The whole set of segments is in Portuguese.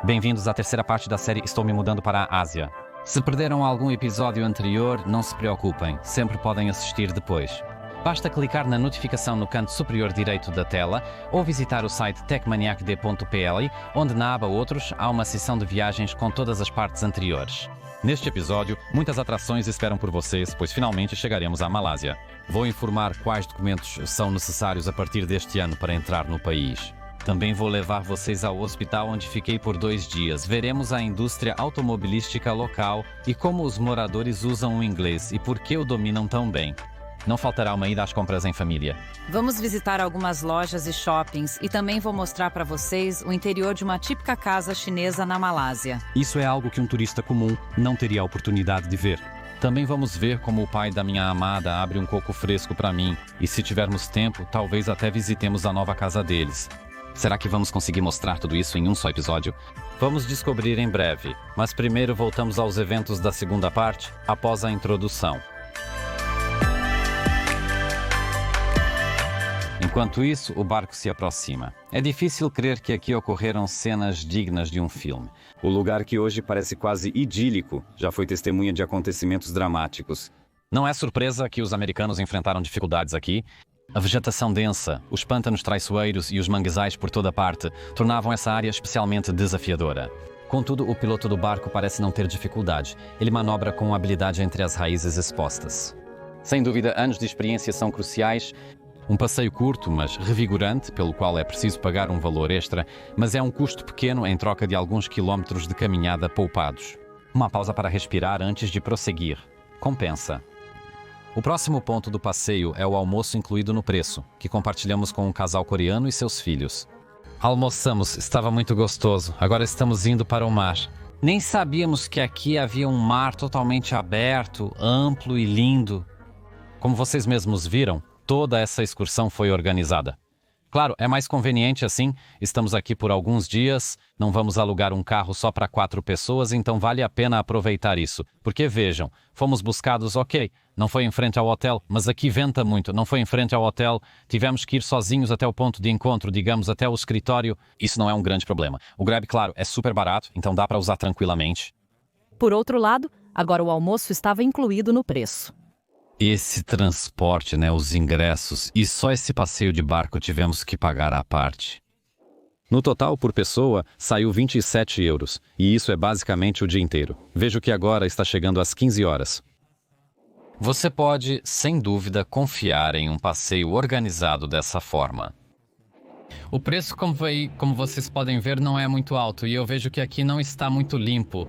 Bem-vindos à terceira parte da série Estou me mudando para a Ásia. Se perderam algum episódio anterior, não se preocupem, sempre podem assistir depois. Basta clicar na notificação no canto superior direito da tela ou visitar o site techmaniacd.pl, onde na aba Outros há uma seção de viagens com todas as partes anteriores. Neste episódio, muitas atrações esperam por vocês, pois finalmente chegaremos à Malásia. Vou informar quais documentos são necessários a partir deste ano para entrar no país. Também vou levar vocês ao hospital onde fiquei por 2 dias. Veremos a indústria automobilística local e como os moradores usam o inglês e por que o dominam tão bem. Não faltará uma ida às compras em família. Vamos visitar algumas lojas e shoppings e também vou mostrar para vocês o interior de uma típica casa chinesa na Malásia. Isso é algo que um turista comum não teria a oportunidade de ver. Também vamos ver como o pai da minha amada abre um coco fresco para mim e, se tivermos tempo, talvez até visitemos a nova casa deles. Será que vamos conseguir mostrar tudo isso em um só episódio? Vamos descobrir em breve, mas primeiro voltamos aos eventos da segunda parte, após a introdução. Enquanto isso, o barco se aproxima. É difícil crer que aqui ocorreram cenas dignas de um filme. O lugar que hoje parece quase idílico já foi testemunha de acontecimentos dramáticos. Não é surpresa que os americanos enfrentaram dificuldades aqui. A vegetação densa, os pântanos traiçoeiros e os manguezais por toda parte tornavam essa área especialmente desafiadora. Contudo, o piloto do barco parece não ter dificuldade. Ele manobra com habilidade entre as raízes expostas. Sem dúvida, anos de experiência são cruciais. Um passeio curto, mas revigorante, pelo qual é preciso pagar um valor extra, mas é um custo pequeno em troca de alguns quilómetros de caminhada poupados. Uma pausa para respirar antes de prosseguir. Compensa. O próximo ponto do passeio é o almoço incluído no preço, que compartilhamos com um casal coreano e seus filhos. Almoçamos, estava muito gostoso. Agora estamos indo para o mar. Nem sabíamos que aqui havia um mar totalmente aberto, amplo e lindo. Como vocês mesmos viram, toda essa excursão foi organizada. Claro, é mais conveniente assim, estamos aqui por alguns dias, não vamos alugar um carro só para 4 pessoas, então vale a pena aproveitar isso. Porque vejam, fomos buscados, ok, não foi em frente ao hotel, mas aqui venta muito, não foi em frente ao hotel, tivemos que ir sozinhos até o ponto de encontro, digamos, até o escritório. Isso não é um grande problema. O Grab, claro, é super barato, então dá para usar tranquilamente. Por outro lado, agora o almoço estava incluído no preço. Esse transporte, os ingressos, e só esse passeio de barco tivemos que pagar à parte. No total, por pessoa, saiu 27 euros, e isso é basicamente o dia inteiro. Vejo que agora está chegando às 15 horas. Você pode, sem dúvida, confiar em um passeio organizado dessa forma. O preço, como vocês podem ver, não é muito alto, e eu vejo que aqui não está muito limpo.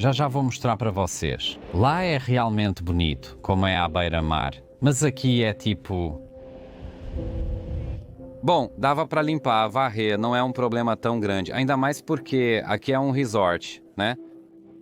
Já vou mostrar para vocês. Lá é realmente bonito, como é à beira-mar. Mas aqui é tipo... Bom, dava para limpar, varrer, não é um problema tão grande. Ainda mais porque aqui é um resort, né?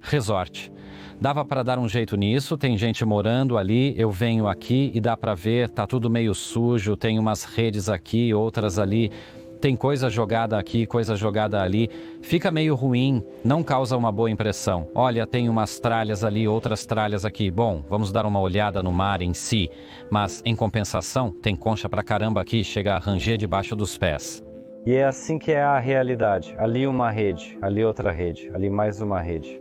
Resort. Dava para dar um jeito nisso, tem gente morando ali, eu venho aqui e dá para ver, tá tudo meio sujo, tem umas redes aqui, outras ali. Tem coisa jogada aqui, coisa jogada ali. Fica meio ruim, não causa uma boa impressão. Olha, tem umas tralhas ali, outras tralhas aqui. Bom, vamos dar uma olhada no mar em si. Mas, em compensação, tem concha pra caramba aqui, chega a ranger debaixo dos pés. E é assim que é a realidade. Ali uma rede, ali outra rede, ali mais uma rede.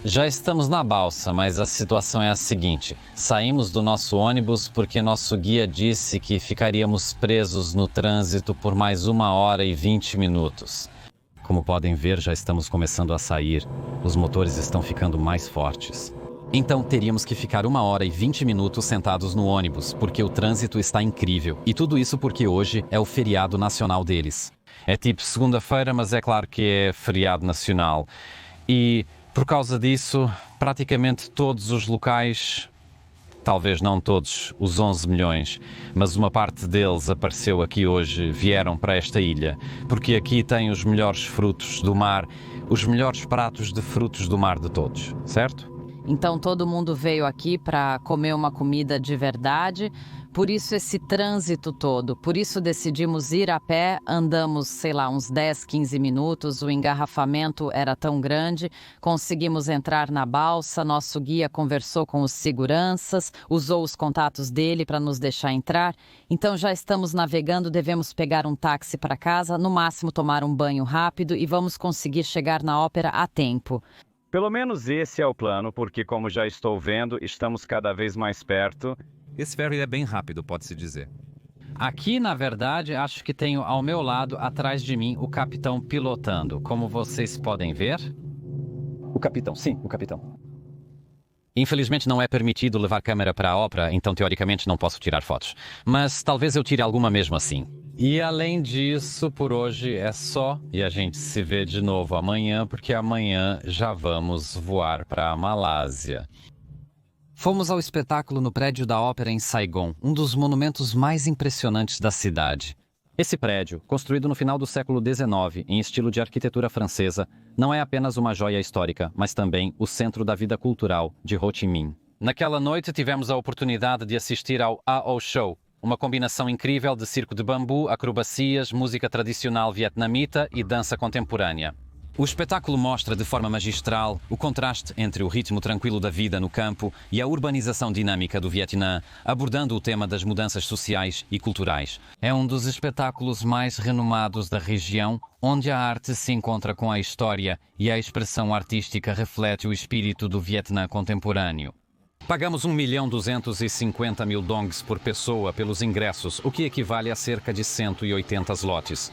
Já estamos na balsa, mas a situação é a seguinte. Saímos do nosso ônibus porque nosso guia disse que ficaríamos presos no trânsito por mais 1h20 minutos. Como podem ver, já estamos começando a sair. Os motores estão ficando mais fortes. Então teríamos que ficar 1h20 minutos sentados no ônibus, porque o trânsito está incrível. E tudo isso porque hoje é o feriado nacional deles. É tipo segunda-feira, mas é claro que é feriado nacional. E por causa disso, praticamente todos os locais, talvez não todos, os 11 milhões, mas uma parte deles apareceu aqui hoje, vieram para esta ilha, porque aqui tem os melhores frutos do mar, os melhores pratos de frutos do mar de todos, certo? Então todo mundo veio aqui para comer uma comida de verdade, por isso esse trânsito todo, por isso decidimos ir a pé, andamos, sei lá, uns 10, 15 minutos, o engarrafamento era tão grande, conseguimos entrar na balsa, nosso guia conversou com os seguranças, usou os contatos dele para nos deixar entrar, então já estamos navegando, devemos pegar um táxi para casa, no máximo tomar um banho rápido e vamos conseguir chegar na ópera a tempo. Pelo menos esse é o plano, porque como já estou vendo, estamos cada vez mais perto. Esse ferry é bem rápido, pode-se dizer. Aqui, na verdade, acho que tenho ao meu lado, atrás de mim, o capitão pilotando. Como vocês podem ver... O capitão, sim, o capitão. Infelizmente não é permitido levar câmera para a ópera, então teoricamente não posso tirar fotos. Mas talvez eu tire alguma mesmo assim. E além disso, por hoje é só. E a gente se vê de novo amanhã, porque amanhã já vamos voar para a Malásia. Fomos ao espetáculo no prédio da ópera em Saigon, um dos monumentos mais impressionantes da cidade. Esse prédio, construído no final do século XIX, em estilo de arquitetura francesa, não é apenas uma joia histórica, mas também o centro da vida cultural de Ho Chi Minh. Naquela noite tivemos a oportunidade de assistir ao A.O. Show, uma combinação incrível de circo de bambu, acrobacias, música tradicional vietnamita e dança contemporânea. O espetáculo mostra de forma magistral o contraste entre o ritmo tranquilo da vida no campo e a urbanização dinâmica do Vietnã, abordando o tema das mudanças sociais e culturais. É um dos espetáculos mais renomados da região, onde a arte se encontra com a história e a expressão artística reflete o espírito do Vietnã contemporâneo. Pagamos 1.250.000 dongs por pessoa pelos ingressos, o que equivale a cerca de 180 zlotys.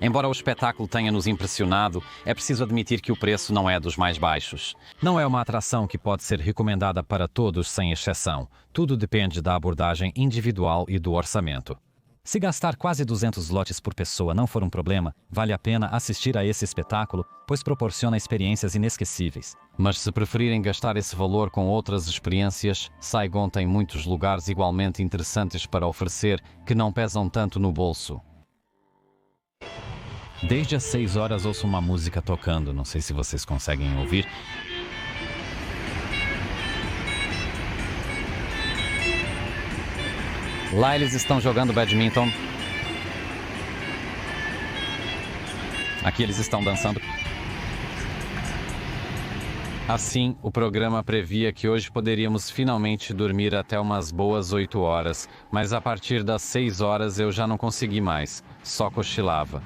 Embora o espetáculo tenha nos impressionado, é preciso admitir que o preço não é dos mais baixos. Não é uma atração que pode ser recomendada para todos sem exceção. Tudo depende da abordagem individual e do orçamento. Se gastar quase 200 zlotys por pessoa não for um problema, vale a pena assistir a esse espetáculo, pois proporciona experiências inesquecíveis. Mas se preferirem gastar esse valor com outras experiências, Saigon tem muitos lugares igualmente interessantes para oferecer que não pesam tanto no bolso. Desde as 6 horas ouço uma música tocando, não sei se vocês conseguem ouvir. Lá eles estão jogando badminton. Aqui eles estão dançando. Assim, o programa previa que hoje poderíamos finalmente dormir até umas boas 8 horas, mas a partir das 6 horas eu já não consegui mais, só cochilava.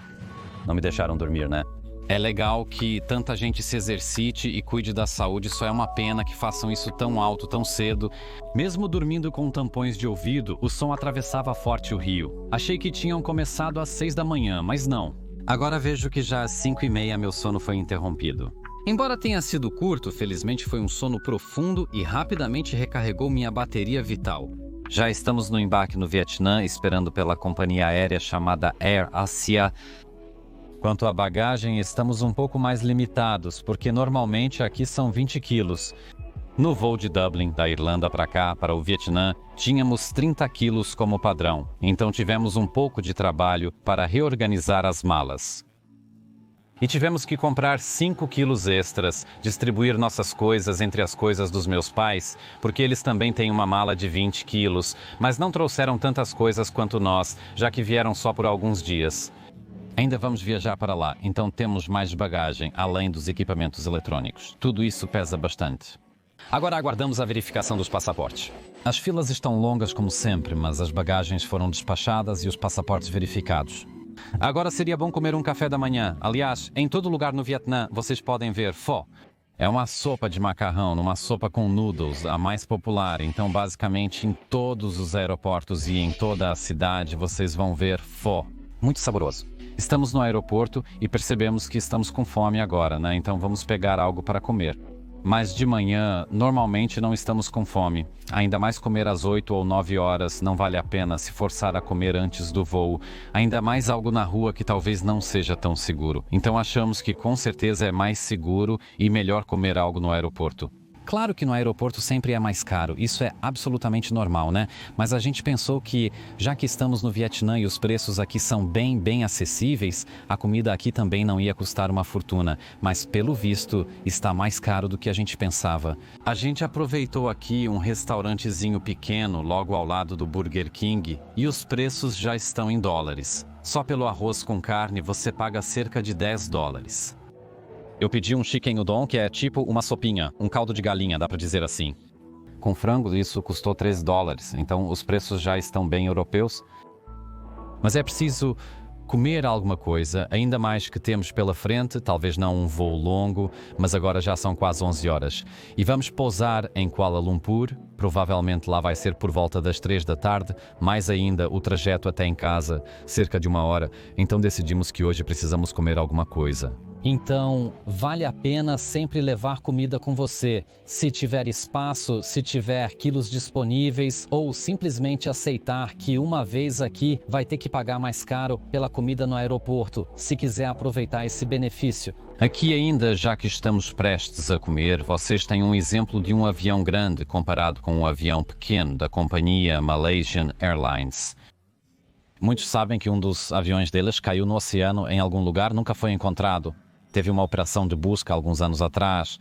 Não me deixaram dormir, né? É legal que tanta gente se exercite e cuide da saúde, só é uma pena que façam isso tão alto, tão cedo. Mesmo dormindo com tampões de ouvido, o som atravessava forte o rio. Achei que tinham começado às 6 da manhã, mas não. Agora vejo que já às 5h30 meu sono foi interrompido. Embora tenha sido curto, felizmente foi um sono profundo e rapidamente recarregou minha bateria vital. Já estamos no embarque no Vietnã, esperando pela companhia aérea chamada Air Asia. Quanto à bagagem, estamos um pouco mais limitados, porque normalmente aqui são 20 quilos. No voo de Dublin, da Irlanda para cá, para o Vietnã, tínhamos 30 quilos como padrão, então tivemos um pouco de trabalho para reorganizar as malas. E tivemos que comprar 5 quilos extras, distribuir nossas coisas entre as coisas dos meus pais, porque eles também têm uma mala de 20 quilos, mas não trouxeram tantas coisas quanto nós, já que vieram só por alguns dias. Ainda vamos viajar para lá, então temos mais bagagem, além dos equipamentos eletrônicos. Tudo isso pesa bastante. Agora aguardamos a verificação dos passaportes. As filas estão longas como sempre, mas as bagagens foram despachadas e os passaportes verificados. Agora seria bom comer um café da manhã. Aliás, em todo lugar no Vietnã vocês podem ver pho. É uma sopa de macarrão, uma sopa com noodles, a mais popular. Então, basicamente, em todos os aeroportos e em toda a cidade, vocês vão ver pho. Muito saboroso. Estamos no aeroporto e percebemos que estamos com fome agora, né? Então, vamos pegar algo para comer. Mas de manhã, normalmente não estamos com fome. Ainda mais comer às 8 ou 9 horas não vale a pena se forçar a comer antes do voo. Ainda mais algo na rua que talvez não seja tão seguro. Então achamos que com certeza é mais seguro e melhor comer algo no aeroporto. Claro que no aeroporto sempre é mais caro, isso é absolutamente normal, né? Mas a gente pensou que, já que estamos no Vietnã e os preços aqui são bem acessíveis, a comida aqui também não ia custar uma fortuna. Mas, pelo visto, está mais caro do que a gente pensava. A gente aproveitou aqui um restaurantezinho pequeno, logo ao lado do Burger King, e os preços já estão em dólares. Só pelo arroz com carne você paga cerca de 10 dólares. Eu pedi um chicken udon, que é tipo uma sopinha, um caldo de galinha, dá pra dizer assim. Com frango, isso custou 3 dólares, então os preços já estão bem europeus. Mas é preciso comer alguma coisa, ainda mais que temos pela frente, talvez não um voo longo, mas agora já são quase 11 horas. E vamos pousar em Kuala Lumpur, provavelmente lá vai ser por volta das 3 da tarde, mais ainda o trajeto até em casa, cerca de 1 hora, então decidimos que hoje precisamos comer alguma coisa. Então, vale a pena sempre levar comida com você, se tiver espaço, se tiver quilos disponíveis, ou simplesmente aceitar que uma vez aqui vai ter que pagar mais caro pela comida no aeroporto, se quiser aproveitar esse benefício. Aqui ainda, já que estamos prestes a comer, vocês têm um exemplo de um avião grande comparado com um avião pequeno da companhia Malaysian Airlines. Muitos sabem que um dos aviões deles caiu no oceano em algum lugar, nunca foi encontrado. Teve uma operação de busca alguns anos atrás.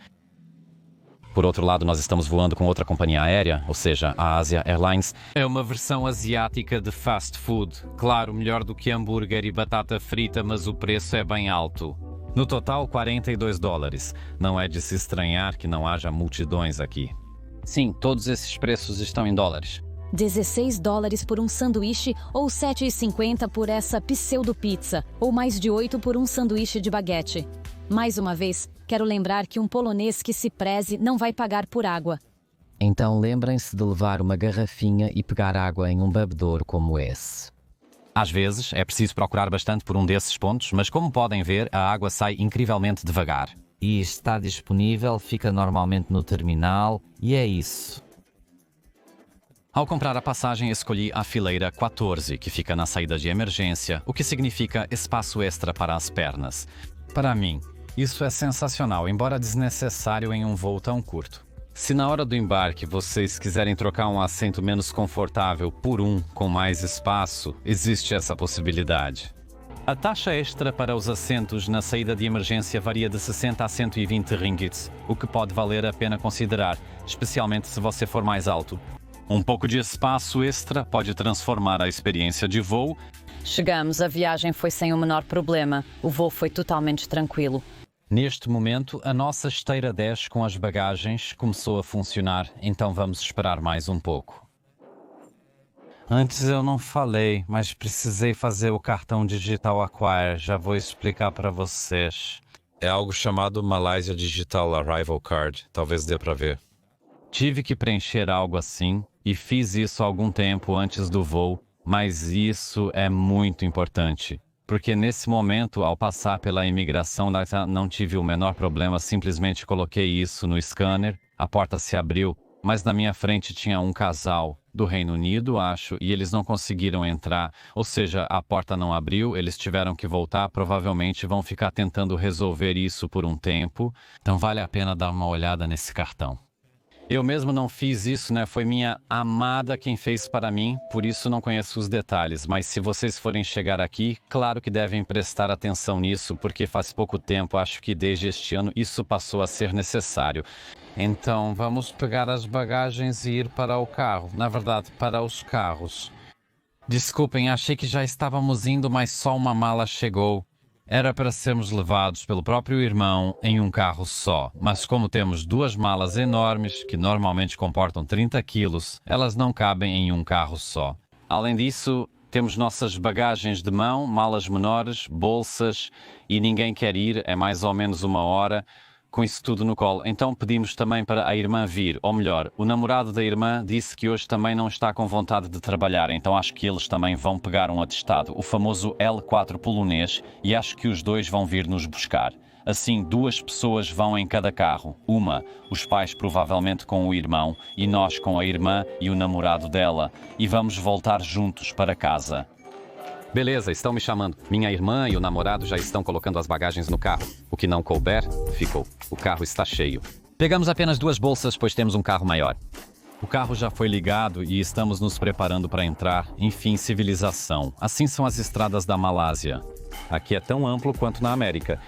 Por outro lado, nós estamos voando com outra companhia aérea, ou seja, a Asia Airlines. É uma versão asiática de fast food. Claro, melhor do que hambúrguer e batata frita, mas o preço é bem alto. No total, 42 dólares. Não é de se estranhar que não haja multidões aqui. Sim, todos esses preços estão em dólares. 16 dólares por um sanduíche ou 7,50 por essa pseudo-pizza, ou mais de 8 por um sanduíche de baguete. Mais uma vez, quero lembrar que um polonês que se preze não vai pagar por água. Então lembrem-se de levar uma garrafinha e pegar água em um bebedouro como esse. Às vezes, é preciso procurar bastante por um desses pontos, mas como podem ver, a água sai incrivelmente devagar. E está disponível, fica normalmente no terminal, e é isso. Ao comprar a passagem, escolhi a fileira 14, que fica na saída de emergência, o que significa espaço extra para as pernas. Para mim, isso é sensacional, embora desnecessário em um voo tão curto. Se na hora do embarque vocês quiserem trocar um assento menos confortável por um com mais espaço, existe essa possibilidade. A taxa extra para os assentos na saída de emergência varia de 60 a 120 ringgits, o que pode valer a pena considerar, especialmente se você for mais alto. Um pouco de espaço extra pode transformar a experiência de voo. Chegamos, a viagem foi sem o menor problema. O voo foi totalmente tranquilo. Neste momento, a nossa esteira 10 com as bagagens começou a funcionar, então vamos esperar mais um pouco. Antes eu não falei, mas precisei fazer o cartão digital Acquire, já vou explicar para vocês. É algo chamado Malaysia Digital Arrival Card, talvez dê para ver. Tive que preencher algo assim e fiz isso há algum tempo antes do voo, mas isso é muito importante. Porque nesse momento, ao passar pela imigração, não tive o menor problema, simplesmente coloquei isso no scanner, a porta se abriu, mas na minha frente tinha um casal do Reino Unido, acho, e eles não conseguiram entrar, ou seja, a porta não abriu, eles tiveram que voltar, provavelmente vão ficar tentando resolver isso por um tempo, então vale a pena dar uma olhada nesse cartão. Eu mesmo não fiz isso, né? Foi minha amada quem fez para mim, por isso não conheço os detalhes. Mas se vocês forem chegar aqui, claro que devem prestar atenção nisso, porque faz pouco tempo, acho que desde este ano, isso passou a ser necessário. Então, vamos pegar as bagagens e ir para o carro. Na verdade, para os carros. Desculpem, achei que já estávamos indo, mas só uma mala chegou. Era para sermos levados pelo próprio irmão em um carro só, mas como temos duas malas enormes, que normalmente comportam 30 quilos, elas não cabem em um carro só. Além disso, temos nossas bagagens de mão, malas menores, bolsas, e ninguém quer ir, é mais ou menos 1 hora, com isso tudo no colo. Então pedimos também para a irmã vir, ou melhor, o namorado da irmã disse que hoje também não está com vontade de trabalhar, então acho que eles também vão pegar um atestado, o famoso L4 polonês, e acho que os dois vão vir nos buscar. Assim, 2 pessoas vão em cada carro. Uma, os pais provavelmente com o irmão, e nós com a irmã e o namorado dela, e vamos voltar juntos para casa. Beleza, estão me chamando. Minha irmã e o namorado já estão colocando as bagagens no carro. O que não couber, ficou. O carro está cheio. Pegamos apenas 2 bolsas, pois temos um carro maior. O carro já foi ligado e estamos nos preparando para entrar. Enfim, civilização. Assim são as estradas da Malásia. Aqui é tão amplo quanto na América.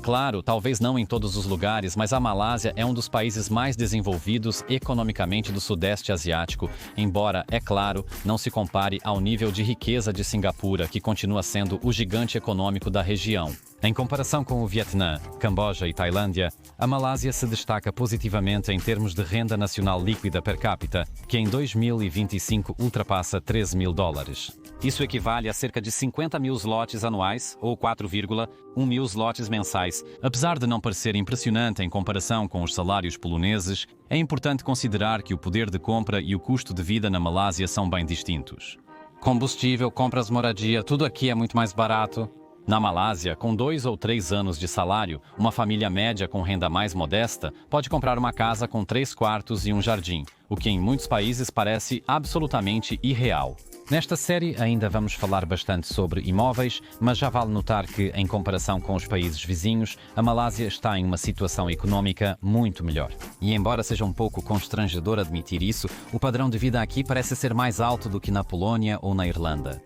Claro, talvez não em todos os lugares, mas a Malásia é um dos países mais desenvolvidos economicamente do Sudeste Asiático, embora, é claro, não se compare ao nível de riqueza de Singapura, que continua sendo o gigante econômico da região. Em comparação com o Vietnã, Camboja e Tailândia, a Malásia se destaca positivamente em termos de renda nacional líquida per capita, que em 2025 ultrapassa $13.000. Isso equivale a cerca de 50 mil zlotys anuais, ou 4,1 mil zlotys mensais. Apesar de não parecer impressionante em comparação com os salários poloneses, é importante considerar que o poder de compra e o custo de vida na Malásia são bem distintos. Combustível, compras, moradia, tudo aqui é muito mais barato. Na Malásia, com 2 ou 3 anos de salário, uma família média com renda mais modesta pode comprar uma casa com 3 quartos e um jardim, o que em muitos países parece absolutamente irreal. Nesta série ainda vamos falar bastante sobre imóveis, mas já vale notar que, em comparação com os países vizinhos, a Malásia está em uma situação econômica muito melhor. E embora seja um pouco constrangedor admitir isso, o padrão de vida aqui parece ser mais alto do que na Polónia ou na Irlanda.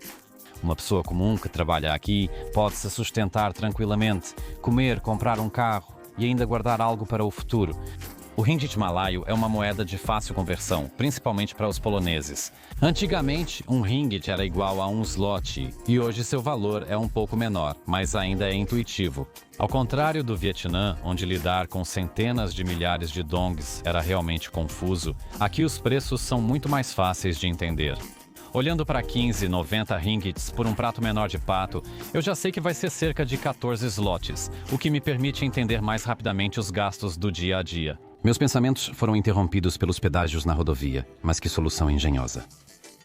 Uma pessoa comum que trabalha aqui pode se sustentar tranquilamente, comer, comprar um carro e ainda guardar algo para o futuro. O ringgit malaio é uma moeda de fácil conversão, principalmente para os poloneses. Antigamente, um ringgit era igual a um zloty, e hoje seu valor é um pouco menor, mas ainda é intuitivo. Ao contrário do Vietnã, onde lidar com centenas de milhares de dongs era realmente confuso, aqui os preços são muito mais fáceis de entender. Olhando para 15,90 ringgits por um prato menor de pato, eu já sei que vai ser cerca de 14 zlotys, o que me permite entender mais rapidamente os gastos do dia a dia. Meus pensamentos foram interrompidos pelos pedágios na rodovia, mas que solução engenhosa.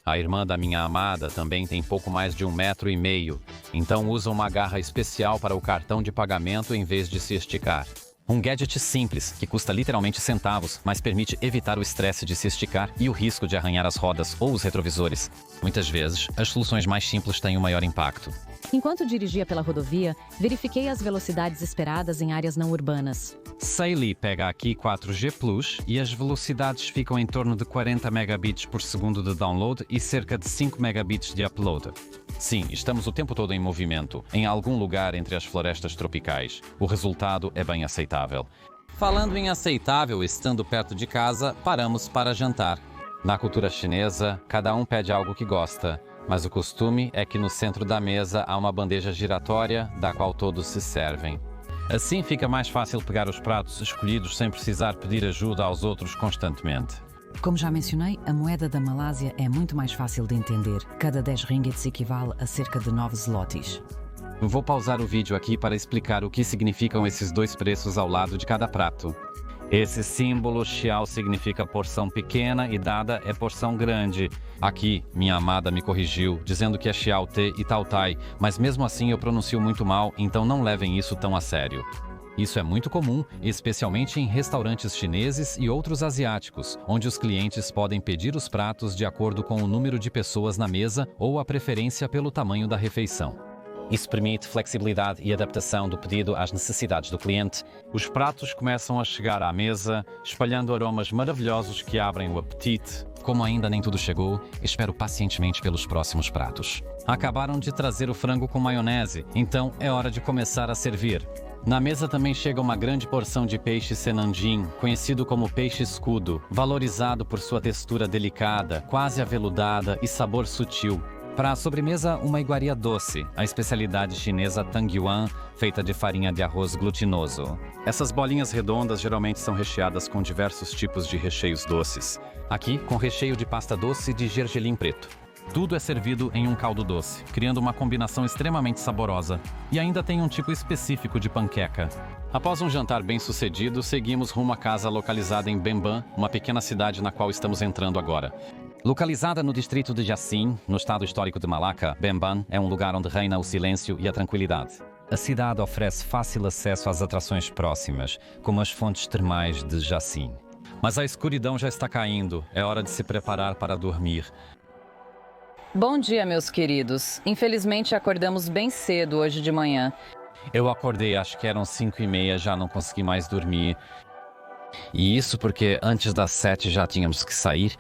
A irmã da minha amada também tem pouco mais de 1,5 metros, então usa uma garra especial para o cartão de pagamento em vez de se esticar. Um gadget simples, que custa literalmente centavos, mas permite evitar o estresse de se esticar e o risco de arranhar as rodas ou os retrovisores. Muitas vezes, as soluções mais simples têm o maior impacto. Enquanto dirigia pela rodovia, verifiquei as velocidades esperadas em áreas não urbanas. Saili pega aqui 4G Plus e as velocidades ficam em torno de 40 megabits por segundo de download e cerca de 5 megabits de upload. Sim, estamos o tempo todo em movimento, em algum lugar entre as florestas tropicais. O resultado é bem aceitável. Falando em aceitável, estando perto de casa, paramos para jantar. Na cultura chinesa, cada um pede algo que gosta, mas o costume é que no centro da mesa há uma bandeja giratória, da qual todos se servem. Assim fica mais fácil pegar os pratos escolhidos sem precisar pedir ajuda aos outros constantemente. Como já mencionei, a moeda da Malásia é muito mais fácil de entender. Cada 10 ringgits equivale a cerca de 9 zlotys. Vou pausar o vídeo aqui para explicar o que significam esses 2 preços ao lado de cada prato. Esse símbolo xiao significa porção pequena e dada é porção grande. Aqui, minha amada me corrigiu, dizendo que é xiao te e tao tai, mas mesmo assim eu pronuncio muito mal, então não levem isso tão a sério. Isso é muito comum, especialmente em restaurantes chineses e outros asiáticos, onde os clientes podem pedir os pratos de acordo com o número de pessoas na mesa ou a preferência pelo tamanho da refeição. Isso permite flexibilidade e adaptação do pedido às necessidades do cliente. Os pratos começam a chegar à mesa, espalhando aromas maravilhosos que abrem o apetite. Como ainda nem tudo chegou, espero pacientemente pelos próximos pratos. Acabaram de trazer o frango com maionese, então é hora de começar a servir. Na mesa também chega uma grande porção de peixe senanjin, conhecido como peixe escudo, valorizado por sua textura delicada, quase aveludada e sabor sutil. Para a sobremesa, uma iguaria doce, a especialidade chinesa Tang Yuan, feita de farinha de arroz glutinoso. Essas bolinhas redondas geralmente são recheadas com diversos tipos de recheios doces. Aqui, com recheio de pasta doce de gergelim preto. Tudo é servido em um caldo doce, criando uma combinação extremamente saborosa. E ainda tem um tipo específico de panqueca. Após um jantar bem-sucedido, seguimos rumo à casa localizada em Bemban, uma pequena cidade na qual estamos entrando agora. Localizada no distrito de Jassim, no estado histórico de Malaca, Bemban é um lugar onde reina o silêncio e a tranquilidade. A cidade oferece fácil acesso às atrações próximas, como as fontes termais de Jassim. Mas a escuridão já está caindo, é hora de se preparar para dormir. Bom dia, meus queridos. Infelizmente acordamos bem cedo hoje de manhã. Eu acordei, acho que eram 5h30, já não consegui mais dormir. E isso porque antes das 7 já tínhamos que sair.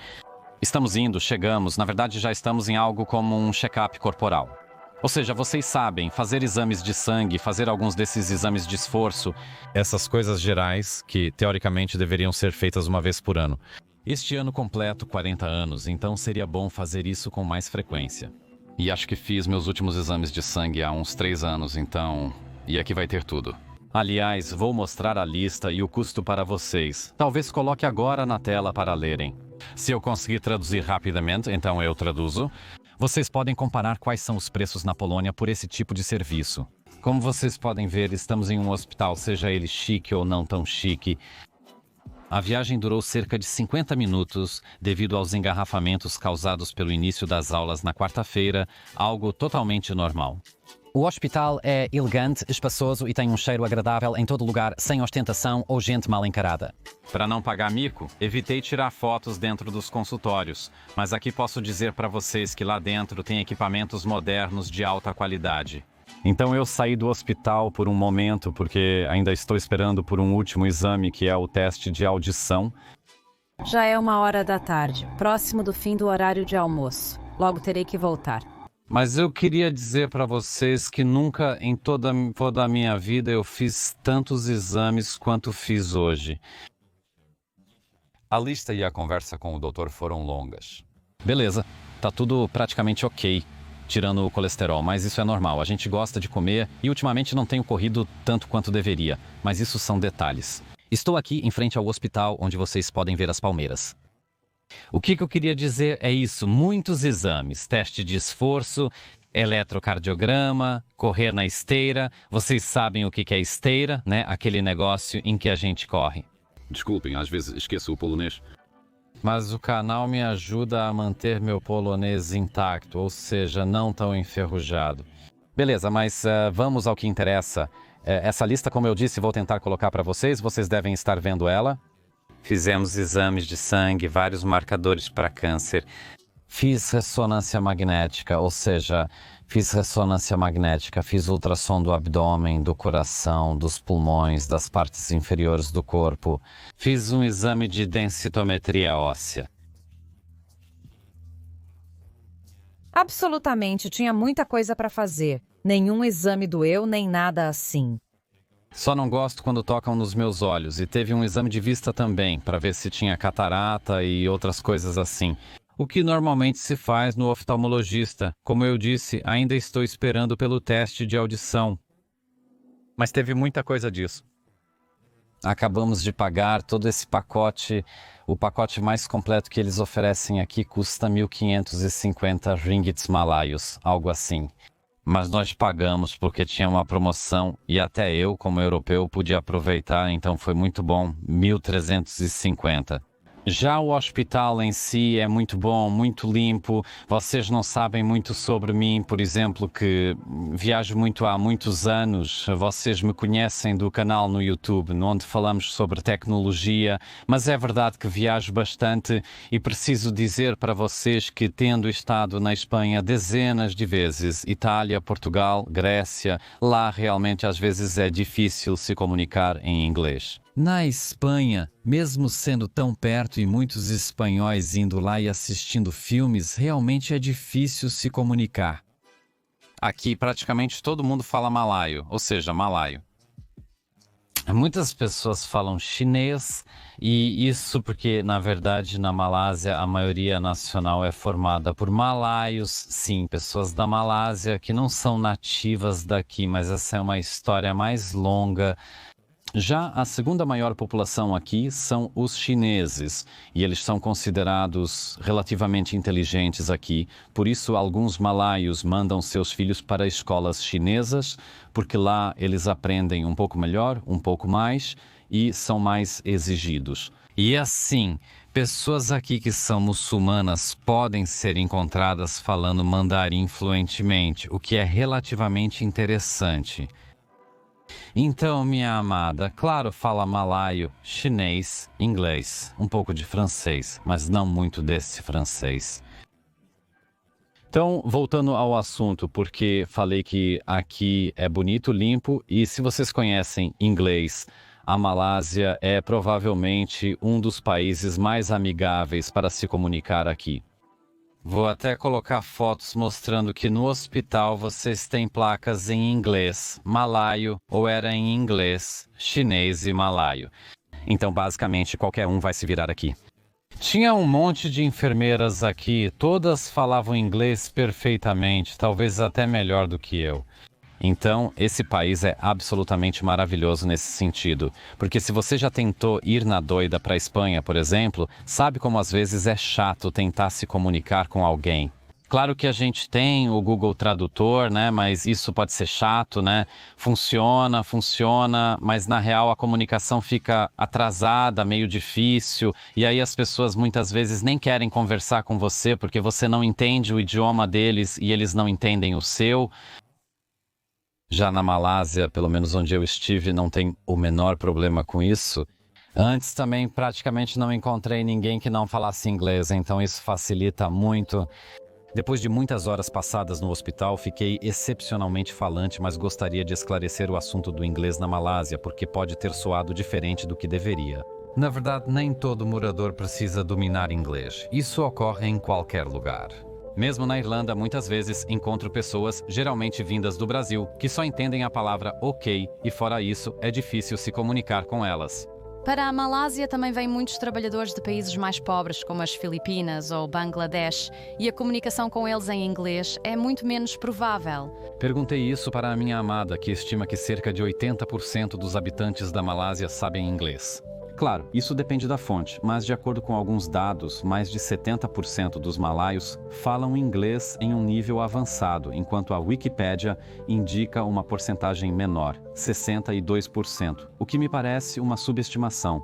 Estamos indo, chegamos, na verdade já estamos em algo como um check-up corporal. Ou seja, vocês sabem, fazer exames de sangue, fazer alguns desses exames de esforço. Essas coisas gerais que, teoricamente, deveriam ser feitas uma vez por ano. Este ano completo 40 anos, então seria bom fazer isso com mais frequência. E acho que fiz meus últimos exames de sangue há uns 3 anos, então... E aqui vai ter tudo. Aliás, vou mostrar a lista e o custo para vocês. Talvez coloque agora na tela para lerem. Se eu conseguir traduzir rapidamente, então eu traduzo. Vocês podem comparar quais são os preços na Polônia por esse tipo de serviço. Como vocês podem ver, estamos em um hospital, seja ele chique ou não tão chique. A viagem durou cerca de 50 minutos devido aos engarrafamentos causados pelo início das aulas na quarta-feira, algo totalmente normal. O hospital é elegante, espaçoso e tem um cheiro agradável em todo lugar, sem ostentação ou gente mal encarada. Para não pagar mico, evitei tirar fotos dentro dos consultórios, mas aqui posso dizer para vocês que lá dentro tem equipamentos modernos de alta qualidade. Então eu saí do hospital por um momento, porque ainda estou esperando por um último exame, que é o teste de audição. Já é 1h da tarde, próximo do fim do horário de almoço. Logo terei que voltar. Mas eu queria dizer para vocês que nunca em toda a minha vida eu fiz tantos exames quanto fiz hoje. A lista e a conversa com o doutor foram longas. Beleza, tá tudo praticamente ok, tirando o colesterol, mas isso é normal. A gente gosta de comer e ultimamente não tenho corrido tanto quanto deveria, mas isso são detalhes. Estou aqui em frente ao hospital onde vocês podem ver as palmeiras. O que eu queria dizer é isso, muitos exames, teste de esforço, eletrocardiograma, correr na esteira. Vocês sabem o que é esteira, né? Aquele negócio em que a gente corre. Desculpem, às vezes esqueço o polonês. Mas o canal me ajuda a manter meu polonês intacto, ou seja, não tão enferrujado. Beleza, mas vamos ao que interessa. Essa lista, como eu disse, vou tentar colocar para vocês. Vocês devem estar vendo ela. Fizemos exames de sangue, vários marcadores para câncer. Fiz ressonância magnética, ou seja, fiz ultrassom do abdômen, do coração, dos pulmões, das partes inferiores do corpo. Fiz um exame de densitometria óssea. Absolutamente, tinha muita coisa para fazer. Nenhum exame doeu, nem nada assim. Só não gosto quando tocam nos meus olhos, e teve um exame de vista também, para ver se tinha catarata e outras coisas assim. O que normalmente se faz no oftalmologista. Como eu disse, ainda estou esperando pelo teste de audição. Mas teve muita coisa disso. Acabamos de pagar todo esse pacote. O pacote mais completo que eles oferecem aqui custa 1.550 ringgits malaios, algo assim. Mas nós pagamos porque tinha uma promoção e até eu, como europeu, pude aproveitar, então foi muito bom, 1.350. Já o hospital em si é muito bom, muito limpo. Vocês não sabem muito sobre mim, por exemplo, que viajo muito há muitos anos. Vocês me conhecem do canal no YouTube, onde falamos sobre tecnologia, mas é verdade que viajo bastante e preciso dizer para vocês que, tendo estado na Espanha dezenas de vezes, Itália, Portugal, Grécia, lá realmente às vezes é difícil se comunicar em inglês. Na Espanha, mesmo sendo tão perto e muitos espanhóis indo lá e assistindo filmes, realmente é difícil se comunicar. Aqui praticamente todo mundo fala malaio, ou seja, malaio. Muitas pessoas falam chinês e isso porque, na verdade, na Malásia a maioria nacional é formada por malaios, sim, pessoas da Malásia que não são nativas daqui, mas essa é uma história mais longa. Já a segunda maior população aqui são os chineses, e eles são considerados relativamente inteligentes aqui. Por isso, alguns malaios mandam seus filhos para escolas chinesas, porque lá eles aprendem um pouco melhor, um pouco mais, e são mais exigidos. E assim, pessoas aqui que são muçulmanas podem ser encontradas falando mandarim fluentemente, o que é relativamente interessante. Então, minha amada, claro, fala malaio, chinês, inglês, um pouco de francês, mas não muito desse francês. Então, voltando ao assunto, porque falei que aqui é bonito, limpo, e se vocês conhecem inglês, a Malásia é provavelmente um dos países mais amigáveis para se comunicar aqui. Vou até colocar fotos mostrando que no hospital vocês têm placas em inglês, malaio, ou era em inglês, chinês e malaio. Então, basicamente, qualquer um vai se virar aqui. Tinha um monte de enfermeiras aqui, todas falavam inglês perfeitamente, talvez até melhor do que eu. Então, esse país é absolutamente maravilhoso nesse sentido, porque se você já tentou ir na doida para a Espanha, por exemplo, sabe como às vezes é chato tentar se comunicar com alguém. Claro que a gente tem o Google Tradutor, né, mas isso pode ser chato, né? Funciona, mas na real a comunicação fica atrasada, meio difícil, e aí as pessoas muitas vezes nem querem conversar com você porque você não entende o idioma deles e eles não entendem o seu. Já na Malásia, pelo menos onde eu estive, não tem o menor problema com isso. Antes também praticamente não encontrei ninguém que não falasse inglês, então isso facilita muito. Depois de muitas horas passadas no hospital, fiquei excepcionalmente falante, mas gostaria de esclarecer o assunto do inglês na Malásia, porque pode ter soado diferente do que deveria. Na verdade, nem todo morador precisa dominar inglês. Isso ocorre em qualquer lugar. Mesmo na Irlanda, muitas vezes encontro pessoas, geralmente vindas do Brasil, que só entendem a palavra ok e fora isso é difícil se comunicar com elas. Para a Malásia também vêm muitos trabalhadores de países mais pobres, como as Filipinas ou Bangladesh, e a comunicação com eles em inglês é muito menos provável. Perguntei isso para a minha amada, que estima que cerca de 80% dos habitantes da Malásia sabem inglês. Claro, isso depende da fonte, mas de acordo com alguns dados, mais de 70% dos malaios falam inglês em um nível avançado, enquanto a Wikipédia indica uma porcentagem menor, 62%, o que me parece uma subestimação.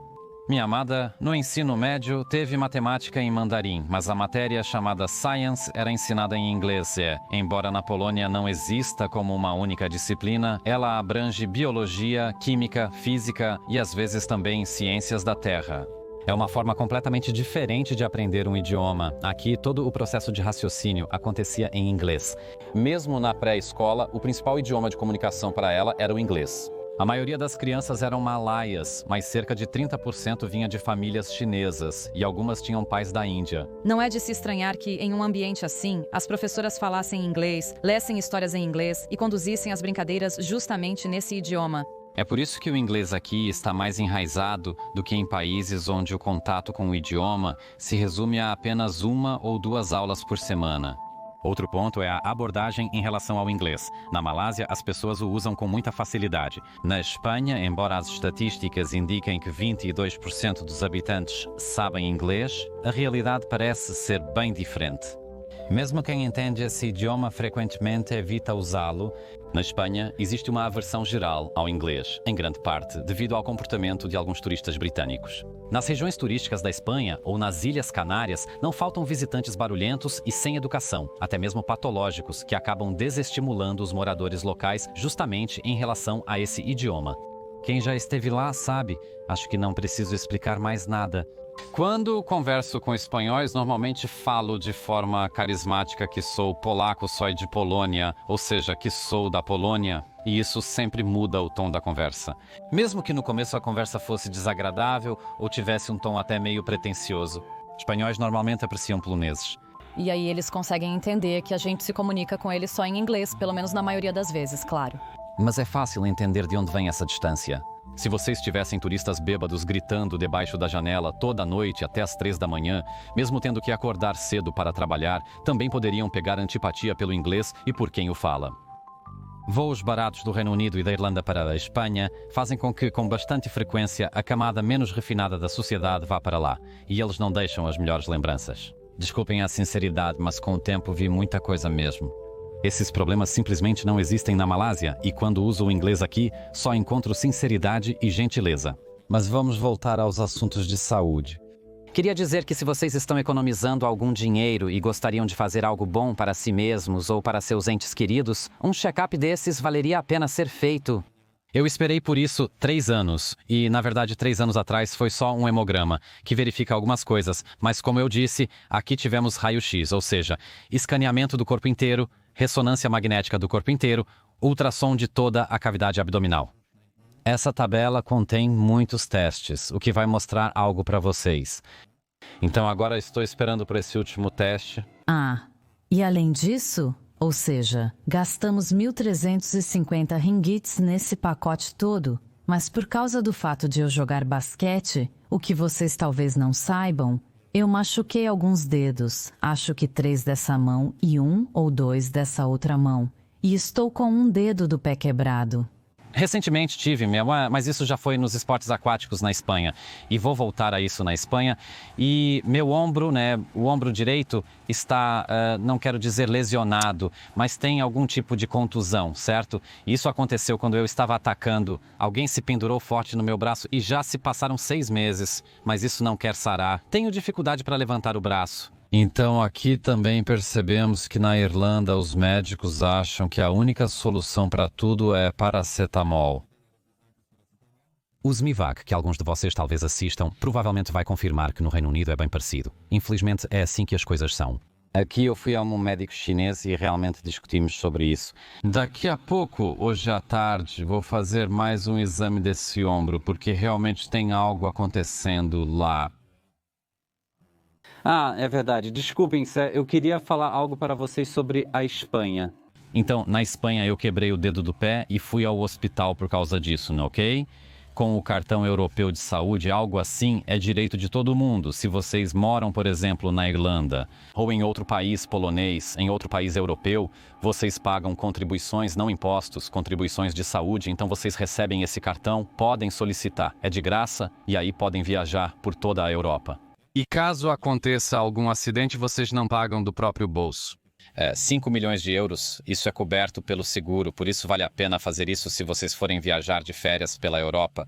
Minha amada, no ensino médio, teve matemática em mandarim, mas a matéria chamada Science era ensinada em inglês embora na Polônia não exista como uma única disciplina, ela abrange biologia, química, física e às vezes também ciências da Terra. É uma forma completamente diferente de aprender um idioma. Aqui, todo o processo de raciocínio acontecia em inglês. Mesmo na pré-escola, o principal idioma de comunicação para ela era o inglês. A maioria das crianças eram malaias, mas cerca de 30% vinha de famílias chinesas e algumas tinham pais da Índia. Não é de se estranhar que, em um ambiente assim, as professoras falassem inglês, lessem histórias em inglês e conduzissem as brincadeiras justamente nesse idioma. É por isso que o inglês aqui está mais enraizado do que em países onde o contato com o idioma se resume a apenas 1 ou 2 aulas por semana. Outro ponto é a abordagem em relação ao inglês. Na Malásia, as pessoas o usam com muita facilidade. Na Espanha, embora as estatísticas indiquem que 22% dos habitantes sabem inglês, a realidade parece ser bem diferente. Mesmo quem entende esse idioma frequentemente evita usá-lo. Na Espanha, existe uma aversão geral ao inglês, em grande parte devido ao comportamento de alguns turistas britânicos. Nas regiões turísticas da Espanha ou nas Ilhas Canárias, não faltam visitantes barulhentos e sem educação, até mesmo patológicos, que acabam desestimulando os moradores locais justamente em relação a esse idioma. Quem já esteve lá sabe, acho que não preciso explicar mais nada. Quando converso com espanhóis, normalmente falo de forma carismática que sou polaco, sou de Polônia, ou seja, que sou da Polônia, e isso sempre muda o tom da conversa. Mesmo que no começo a conversa fosse desagradável ou tivesse um tom até meio pretensioso. Espanhóis normalmente apreciam poloneses. E aí eles conseguem entender que a gente se comunica com eles só em inglês, pelo menos na maioria das vezes, claro. Mas é fácil entender de onde vem essa distância. Se vocês tivessem turistas bêbados gritando debaixo da janela toda noite até as 3 da manhã, mesmo tendo que acordar cedo para trabalhar, também poderiam pegar antipatia pelo inglês e por quem o fala. Voos baratos do Reino Unido e da Irlanda para a Espanha fazem com que, com bastante frequência, a camada menos refinada da sociedade vá para lá, e eles não deixam as melhores lembranças. Desculpem a sinceridade, mas com o tempo vi muita coisa mesmo. Esses problemas simplesmente não existem na Malásia, e quando uso o inglês aqui, só encontro sinceridade e gentileza. Mas vamos voltar aos assuntos de saúde. Queria dizer que se vocês estão economizando algum dinheiro e gostariam de fazer algo bom para si mesmos ou para seus entes queridos, um check-up desses valeria a pena ser feito. Eu esperei por isso 3 anos, e na verdade 3 anos atrás foi só um hemograma, que verifica algumas coisas, mas como eu disse, aqui tivemos raio-x, ou seja, escaneamento do corpo inteiro, ressonância magnética do corpo inteiro, ultrassom de toda a cavidade abdominal. Essa tabela contém muitos testes, o que vai mostrar algo para vocês. Então agora estou esperando por esse último teste. E além disso, ou seja, gastamos 1.350 ringgits nesse pacote todo, mas por causa do fato de eu jogar basquete, o que vocês talvez não saibam, eu machuquei alguns dedos, acho que 3 dessa mão e 1 ou 2 dessa outra mão, e estou com um dedo do pé quebrado. Recentemente tive, mas isso já foi nos esportes aquáticos na Espanha. E vou voltar a isso na Espanha. E meu ombro, o ombro direito está, não quero dizer lesionado, mas tem algum tipo de contusão, certo? Isso aconteceu quando eu estava atacando. Alguém se pendurou forte no meu braço e já se passaram 6 meses. Mas isso não quer sarar. Tenho dificuldade para levantar o braço. Então aqui também percebemos que na Irlanda os médicos acham que a única solução para tudo é paracetamol. O SMIVAC, que alguns de vocês talvez assistam, provavelmente vai confirmar que no Reino Unido é bem parecido. Infelizmente é assim que as coisas são. Aqui eu fui a um médico chinês e realmente discutimos sobre isso. Daqui a pouco, hoje à tarde, vou fazer mais um exame desse ombro, porque realmente tem algo acontecendo lá. É verdade. Desculpem, eu queria falar algo para vocês sobre a Espanha. Então, na Espanha eu quebrei o dedo do pé e fui ao hospital por causa disso, ok? Com o cartão europeu de saúde, algo assim é direito de todo mundo. Se vocês moram, por exemplo, na Irlanda ou em outro país polonês, em outro país europeu, vocês pagam contribuições, não impostos, contribuições de saúde, então vocês recebem esse cartão, podem solicitar. É de graça e aí podem viajar por toda a Europa. E caso aconteça algum acidente, vocês não pagam do próprio bolso? 5 milhões de euros, isso é coberto pelo seguro, por isso vale a pena fazer isso se vocês forem viajar de férias pela Europa.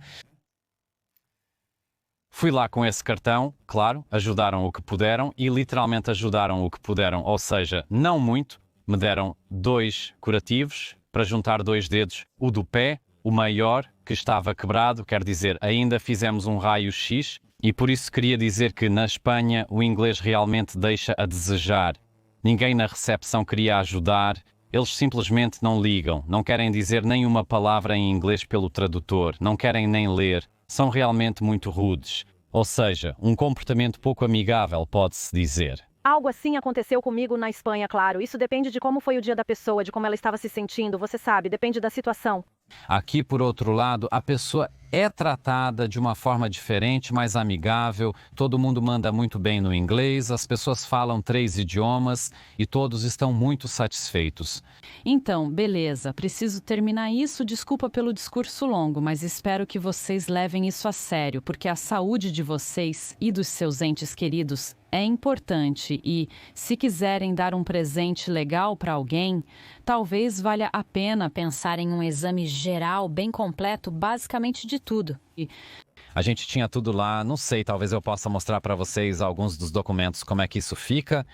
Fui lá com esse cartão, claro, ajudaram o que puderam e literalmente ajudaram o que puderam, ou seja, não muito, me deram 2 curativos para juntar 2 dedos, o do pé, o maior, que estava quebrado, quer dizer, ainda fizemos um raio-x. E por isso queria dizer que na Espanha o inglês realmente deixa a desejar. Ninguém na recepção queria ajudar, eles simplesmente não ligam, não querem dizer nem uma palavra em inglês pelo tradutor, não querem nem ler, são realmente muito rudes. Ou seja, um comportamento pouco amigável, pode-se dizer. Algo assim aconteceu comigo na Espanha, claro. Isso depende de como foi o dia da pessoa, de como ela estava se sentindo, você sabe, depende da situação. Aqui, por outro lado, a pessoa é tratada de uma forma diferente, mais amigável, todo mundo manda muito bem no inglês, as pessoas falam 3 idiomas e todos estão muito satisfeitos. Então, beleza, preciso terminar isso, desculpa pelo discurso longo, mas espero que vocês levem isso a sério, porque a saúde de vocês e dos seus entes queridos é importante e, se quiserem dar um presente legal para alguém, talvez valha a pena pensar em um exame geral bem completo, basicamente de tudo. A gente tinha tudo lá, não sei, talvez eu possa mostrar para vocês alguns dos documentos, como é que isso fica.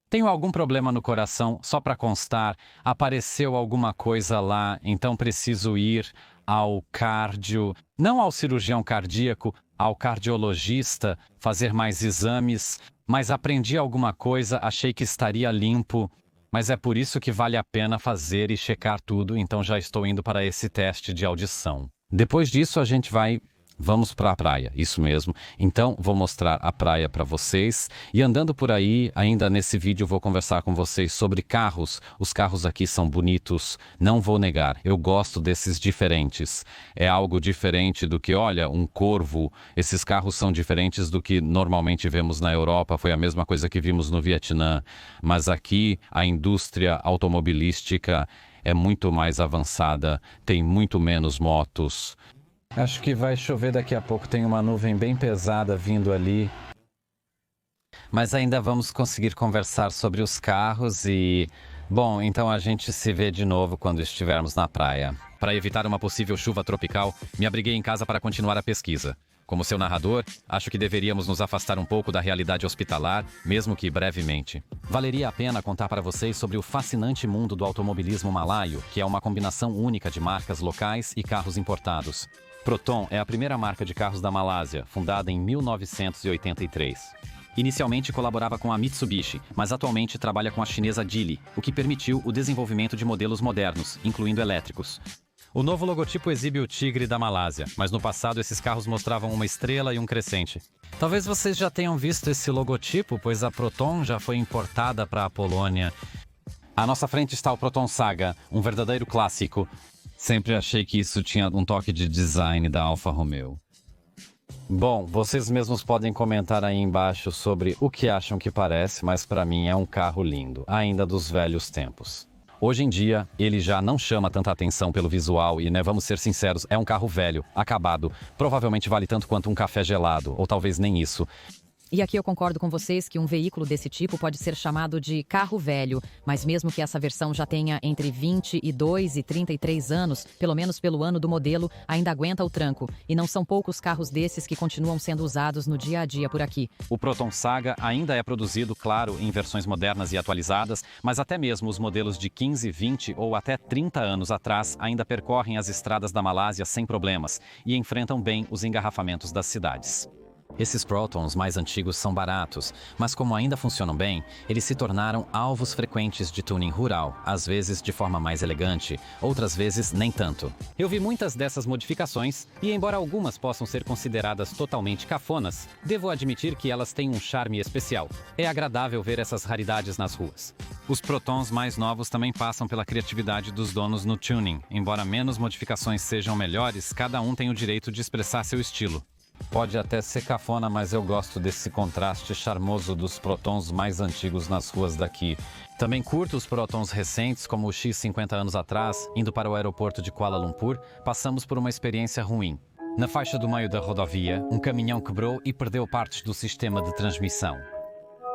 Tenho algum problema no coração, só para constar, apareceu alguma coisa lá, então preciso ir ao cardio, não ao cirurgião cardíaco, ao cardiologista, fazer mais exames, mas aprendi alguma coisa, achei que estaria limpo, mas é por isso que vale a pena fazer e checar tudo, então já estou indo para esse teste de audição. Depois disso a gente vamos para a praia, isso mesmo. Então vou mostrar a praia para vocês e andando por aí, ainda nesse vídeo vou conversar com vocês sobre carros. Os carros aqui são bonitos, não vou negar, eu gosto desses diferentes. É algo diferente do que, olha, um Corvo. Esses carros são diferentes do que normalmente vemos na Europa, foi a mesma coisa que vimos no Vietnã. Mas aqui a indústria automobilística é muito mais avançada, tem muito menos motos. Acho que vai chover daqui a pouco, tem uma nuvem bem pesada vindo ali. Mas ainda vamos conseguir conversar sobre os carros e... Bom, então a gente se vê de novo quando estivermos na praia. Para evitar uma possível chuva tropical, me abriguei em casa para continuar a pesquisa. Como seu narrador, acho que deveríamos nos afastar um pouco da realidade hospitalar, mesmo que brevemente. Valeria a pena contar para vocês sobre o fascinante mundo do automobilismo malaio, que é uma combinação única de marcas locais e carros importados. Proton é a primeira marca de carros da Malásia, fundada em 1983. Inicialmente colaborava com a Mitsubishi, mas atualmente trabalha com a chinesa Geely, o que permitiu o desenvolvimento de modelos modernos, incluindo elétricos. O novo logotipo exibe o tigre da Malásia, mas no passado esses carros mostravam uma estrela e um crescente. Talvez vocês já tenham visto esse logotipo, pois a Proton já foi importada para a Polônia. À nossa frente está o Proton Saga, um verdadeiro clássico. Sempre achei que isso tinha um toque de design da Alfa Romeo. Bom, vocês mesmos podem comentar aí embaixo sobre o que acham que parece, mas para mim é um carro lindo, ainda dos velhos tempos. Hoje em dia, ele já não chama tanta atenção pelo visual e, vamos ser sinceros, é um carro velho, acabado. Provavelmente vale tanto quanto um café gelado, ou talvez nem isso. E aqui eu concordo com vocês que um veículo desse tipo pode ser chamado de carro velho, mas mesmo que essa versão já tenha entre 22 e 33 anos, pelo menos pelo ano do modelo, ainda aguenta o tranco. E não são poucos carros desses que continuam sendo usados no dia a dia por aqui. O Proton Saga ainda é produzido, claro, em versões modernas e atualizadas, mas até mesmo os modelos de 15, 20 ou até 30 anos atrás ainda percorrem as estradas da Malásia sem problemas e enfrentam bem os engarrafamentos das cidades. Esses Protons mais antigos são baratos, mas como ainda funcionam bem, eles se tornaram alvos frequentes de tuning rural, às vezes de forma mais elegante, outras vezes nem tanto. Eu vi muitas dessas modificações e, embora algumas possam ser consideradas totalmente cafonas, devo admitir que elas têm um charme especial. É agradável ver essas raridades nas ruas. Os Protons mais novos também passam pela criatividade dos donos no tuning. Embora menos modificações sejam melhores, cada um tem o direito de expressar seu estilo. Pode até ser cafona, mas eu gosto desse contraste charmoso dos Protons mais antigos nas ruas daqui. Também curto os Protons recentes, como o X 50 anos atrás, indo para o aeroporto de Kuala Lumpur, passamos por uma experiência ruim. Na faixa do meio da rodovia, um caminhão quebrou e perdeu partes do sistema de transmissão.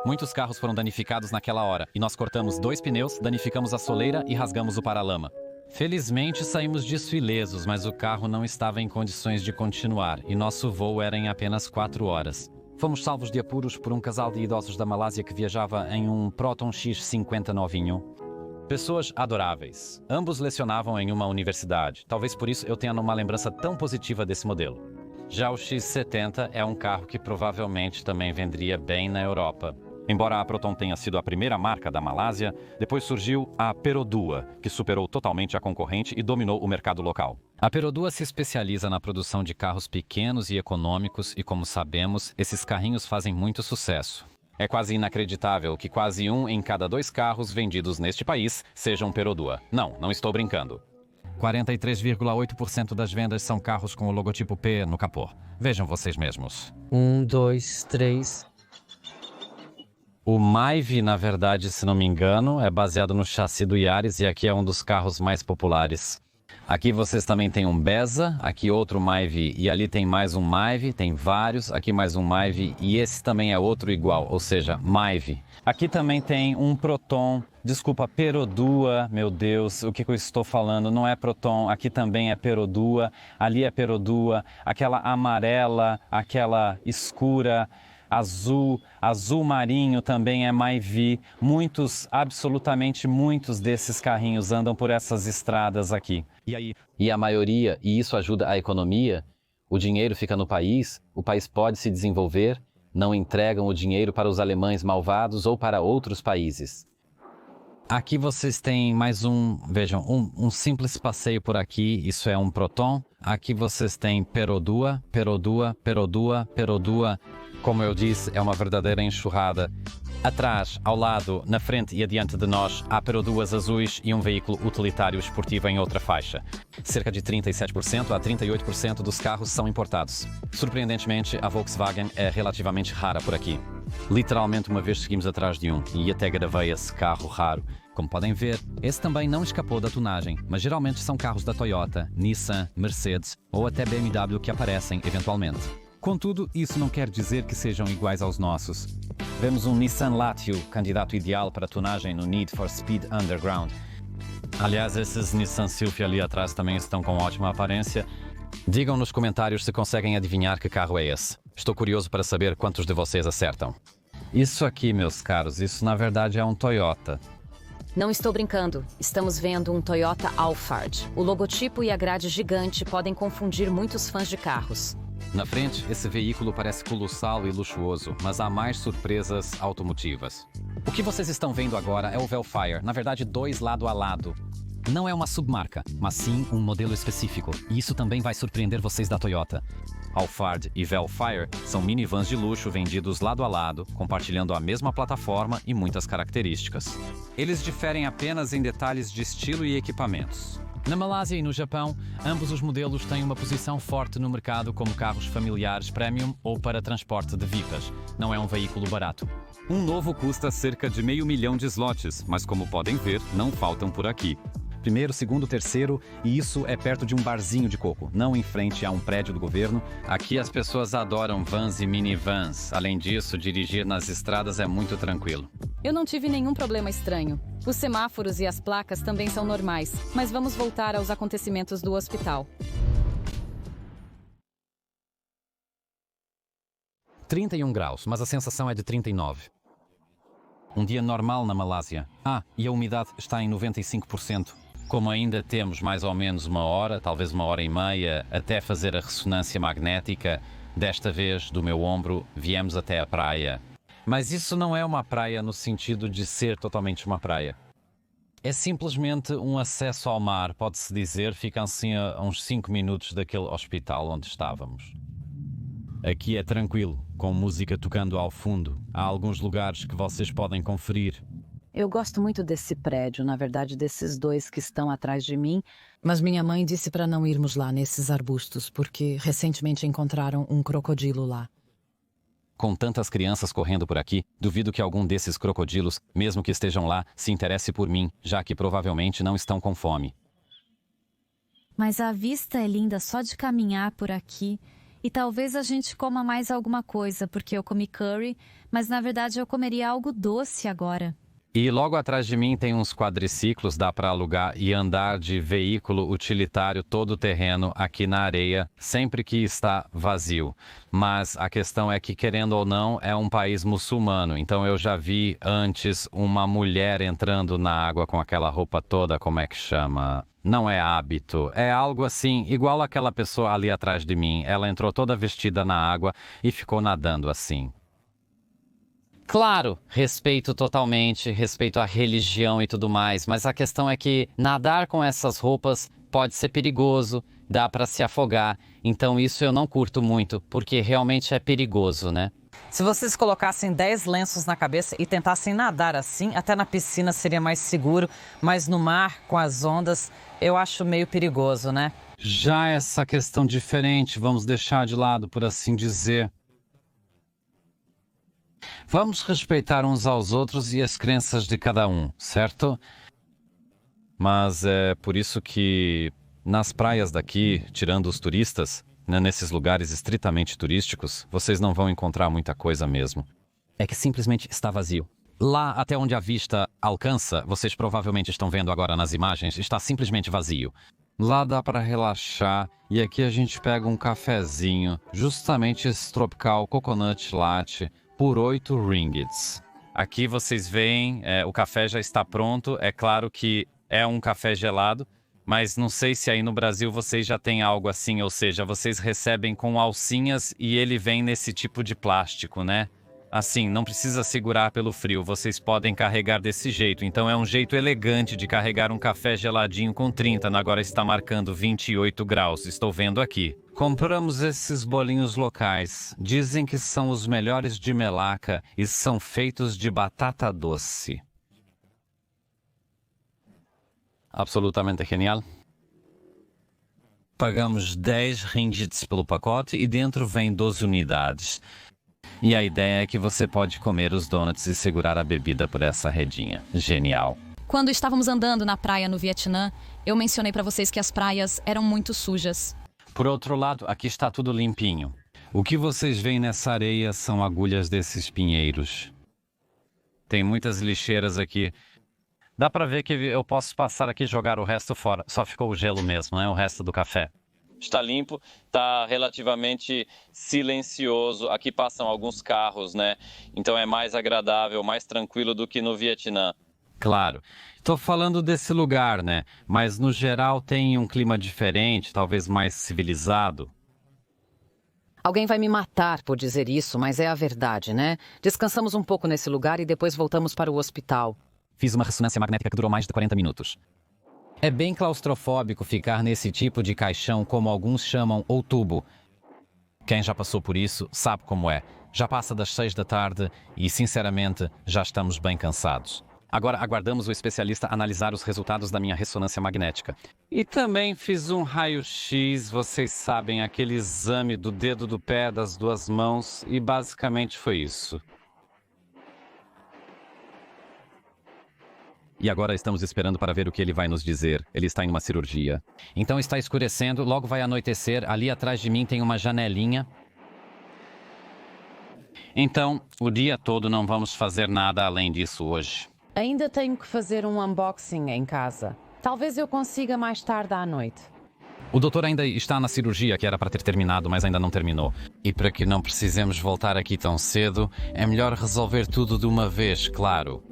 Muitos carros foram danificados naquela hora, e nós cortamos 2 pneus, danificamos a soleira e rasgamos o paralama. Felizmente saímos disso ilesos, mas o carro não estava em condições de continuar e nosso voo era em apenas 4 horas. Fomos salvos de apuros por um casal de idosos da Malásia que viajava em um Proton X50 novinho. Pessoas adoráveis. Ambos lecionavam em uma universidade. Talvez por isso eu tenha uma lembrança tão positiva desse modelo. Já o X70 é um carro que provavelmente também venderia bem na Europa. Embora a Proton tenha sido a primeira marca da Malásia, depois surgiu a Perodua, que superou totalmente a concorrente e dominou o mercado local. A Perodua se especializa na produção de carros pequenos e econômicos e, como sabemos, esses carrinhos fazem muito sucesso. É quase inacreditável que quase 1 em cada 2 carros vendidos neste país sejam Perodua. Não estou brincando. 43,8% das vendas são carros com o logotipo P no capô. Vejam vocês mesmos. 1, 2, 3... O Myvi, na verdade, se não me engano, é baseado no chassi do Yaris e aqui é um dos carros mais populares. Aqui vocês também têm um Beza, aqui outro Myvi e ali tem mais um Myvi, tem vários, aqui mais um Myvi e esse também é outro igual, ou seja, Myvi. Aqui também tem um Proton, desculpa, Perodua, meu Deus, o que eu estou falando? Não é Proton, aqui também é Perodua, ali é Perodua, aquela amarela, aquela escura, azul marinho também é Myvi. Absolutamente muitos desses carrinhos andam por essas estradas aqui. E a maioria, e isso ajuda a economia, o dinheiro fica no país, o país pode se desenvolver, não entregam o dinheiro para os alemães malvados ou para outros países. Aqui vocês têm mais vejam, um simples passeio por aqui, isso é um Proton. Aqui vocês têm Perodua. Como eu disse, é uma verdadeira enxurrada. Atrás, ao lado, na frente e adiante de nós, há Peroduas azuis e um veículo utilitário esportivo em outra faixa. Cerca de 37% a 38% dos carros são importados. Surpreendentemente, a Volkswagen é relativamente rara por aqui. Literalmente uma vez seguimos atrás de um e até gravei esse carro raro. Como podem ver, esse também não escapou da tunagem, mas geralmente são carros da Toyota, Nissan, Mercedes ou até BMW que aparecem eventualmente. Contudo, isso não quer dizer que sejam iguais aos nossos. Vemos um Nissan Latio, candidato ideal para tunagem no Need for Speed Underground. Aliás, esses Nissan Sylphy ali atrás também estão com ótima aparência. Digam nos comentários se conseguem adivinhar que carro é esse. Estou curioso para saber quantos de vocês acertam. Isso aqui, meus caros, isso na verdade é um Toyota. Não estou brincando. Estamos vendo um Toyota Alphard. O logotipo e a grade gigante podem confundir muitos fãs de carros. Na frente, esse veículo parece colossal e luxuoso, mas há mais surpresas automotivas. O que vocês estão vendo agora é o Velfire, na verdade 2 lado a lado. Não é uma submarca, mas sim um modelo específico, e isso também vai surpreender vocês da Toyota. Alphard e Velfire são minivans de luxo vendidos lado a lado, compartilhando a mesma plataforma e muitas características. Eles diferem apenas em detalhes de estilo e equipamentos. Na Malásia e no Japão, ambos os modelos têm uma posição forte no mercado como carros familiares premium ou para transporte de VIPas. Não é um veículo barato. Um novo custa cerca de $500 mil de slots, mas como podem ver, não faltam por aqui. Primeiro, segundo, terceiro, e isso é perto de um barzinho de coco, não em frente a um prédio do governo. Aqui as pessoas adoram vans e minivans. Além disso, dirigir nas estradas é muito tranquilo. Eu não tive nenhum problema estranho. Os semáforos e as placas também são normais, mas vamos voltar aos acontecimentos do hospital. 31 graus, mas a sensação é de 39. Um dia normal na Malásia. E a umidade está em 95%. Como ainda temos mais ou menos 1 hora, talvez 1h30, até fazer a ressonância magnética, desta vez, do meu ombro, viemos até a praia. Mas isso não é uma praia no sentido de ser totalmente uma praia. É simplesmente um acesso ao mar, pode-se dizer, fica assim a uns 5 minutos daquele hospital onde estávamos. Aqui é tranquilo, com música tocando ao fundo. Há alguns lugares que vocês podem conferir. Eu gosto muito desse prédio, na verdade desses 2 que estão atrás de mim. Mas minha mãe disse para não irmos lá nesses arbustos, porque recentemente encontraram um crocodilo lá. Com tantas crianças correndo por aqui, duvido que algum desses crocodilos, mesmo que estejam lá, se interesse por mim, já que provavelmente não estão com fome. Mas a vista é linda só de caminhar por aqui. E talvez a gente coma mais alguma coisa, porque eu comi curry, mas na verdade eu comeria algo doce agora. E logo atrás de mim tem uns quadriciclos, dá para alugar e andar de veículo utilitário todo terreno aqui na areia, sempre que está vazio. Mas a questão é que, querendo ou não, é um país muçulmano. Então eu já vi antes uma mulher entrando na água com aquela roupa toda, como é que chama? Não é hábito, é algo assim, igual aquela pessoa ali atrás de mim. Ela entrou toda vestida na água e ficou nadando assim. Claro, respeito totalmente, respeito à religião e tudo mais, mas a questão é que nadar com essas roupas pode ser perigoso, dá para se afogar, então isso eu não curto muito, porque realmente é perigoso, né? Se vocês colocassem 10 lenços na cabeça e tentassem nadar assim, até na piscina seria mais seguro, mas no mar, com as ondas, eu acho meio perigoso, né? Já essa questão diferente, vamos deixar de lado, por assim dizer. Vamos respeitar uns aos outros e as crenças de cada um, certo? Mas é por isso que nas praias daqui, tirando os turistas, né, nesses lugares estritamente turísticos, vocês não vão encontrar muita coisa mesmo. É que simplesmente está vazio. Lá, até onde a vista alcança, vocês provavelmente estão vendo agora nas imagens, está simplesmente vazio. Lá dá para relaxar e aqui a gente pega um cafezinho, justamente esse tropical coconut latte, por 8 ringgits. Aqui vocês veem, o café já está pronto. É claro que é um café gelado, mas não sei se aí no Brasil vocês já têm algo assim, ou seja, vocês recebem com alcinhas e ele vem nesse tipo de plástico, né? Assim, não precisa segurar pelo frio, vocês podem carregar desse jeito. Então é um jeito elegante de carregar um café geladinho com 30, agora está marcando 28 graus, estou vendo aqui. Compramos esses bolinhos locais, dizem que são os melhores de Melaka e são feitos de batata doce. Absolutamente genial. Pagamos 10 ringgits pelo pacote e dentro vem 12 unidades. E a ideia é que você pode comer os donuts e segurar a bebida por essa redinha. Genial. Quando estávamos andando na praia no Vietnã, eu mencionei para vocês que as praias eram muito sujas. Por outro lado, aqui está tudo limpinho. O que vocês veem nessa areia são agulhas desses pinheiros. Tem muitas lixeiras aqui. Dá pra ver que eu posso passar aqui e jogar o resto fora. Só ficou o gelo mesmo, né? O resto do café. Está limpo, está relativamente silencioso. Aqui passam alguns carros, né? Então é mais agradável, mais tranquilo do que no Vietnã. Claro. Estou falando desse lugar, né? Mas no geral tem um clima diferente, talvez mais civilizado. Alguém vai me matar por dizer isso, mas é a verdade, né? Descansamos um pouco nesse lugar e depois voltamos para o hospital. Fiz uma ressonância magnética que durou mais de 40 minutos. É bem claustrofóbico ficar nesse tipo de caixão, como alguns chamam, ou tubo. Quem já passou por isso sabe como é. Já passa das 6 da tarde e, sinceramente, já estamos bem cansados. Agora aguardamos o especialista analisar os resultados da minha ressonância magnética. E também fiz um raio-x, vocês sabem, aquele exame do dedo do pé, das duas mãos, e basicamente foi isso. E agora estamos esperando para ver o que ele vai nos dizer. Ele está em uma cirurgia. Então está escurecendo, logo vai anoitecer. Ali atrás de mim tem uma janelinha. Então, o dia todo não vamos fazer nada além disso hoje. Ainda tenho que fazer um unboxing em casa. Talvez eu consiga mais tarde à noite. O doutor ainda está na cirurgia, que era para ter terminado, mas ainda não terminou. E para que não precisemos voltar aqui tão cedo, é melhor resolver tudo de uma vez, claro.